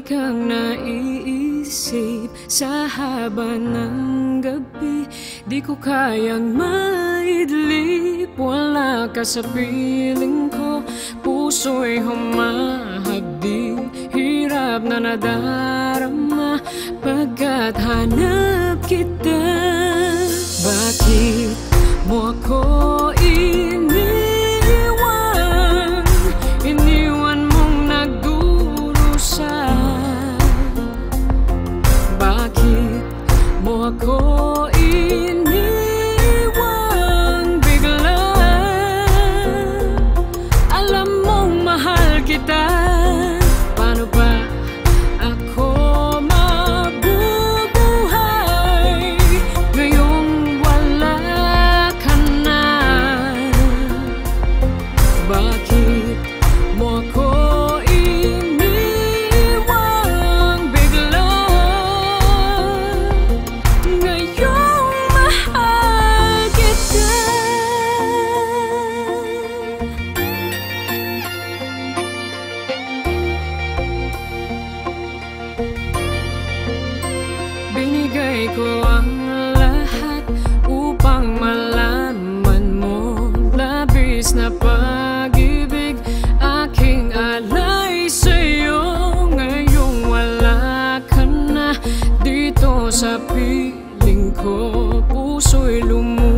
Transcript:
kang naiisip sa haba ng gabi. Di ko kayang maidlip, wala ka sa piling ko. Puso'y humahagdi, hirap na nadarama pagkat hanap kita. Bakit mo ako iniwan? Iniwan mong nagdurusa. Bakit mo ako iniwan bigla? Alam mong mahal kita. Paano ba ako mabubuhay ngayong wala ka na? Bakit mo ako iniwan bigla? Ngayong mahal kita. Binigay ko ang lahat upang malaman mo. Labis na pag-ibig aking alay sa'yo. Ngayong wala ka na dito sa piling ko. Puso'y lumuha.